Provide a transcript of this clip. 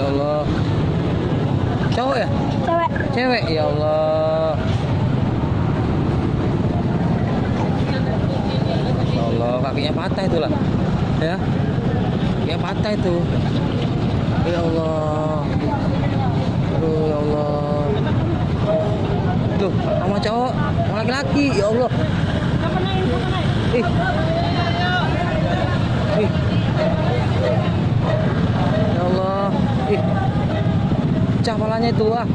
Ya Allah. Cowok ya? Cewek. Cewek, ya Allah. Ya Allah, kakinya patah itu lah. Ya. Kakinya patah itu. Ya Allah. Aduh, ya Allah. Tuh, sama cowok, sama laki-laki, ya Allah. Ih. Ih. Ya Allah. Ih. Pecah palanya itu, ah.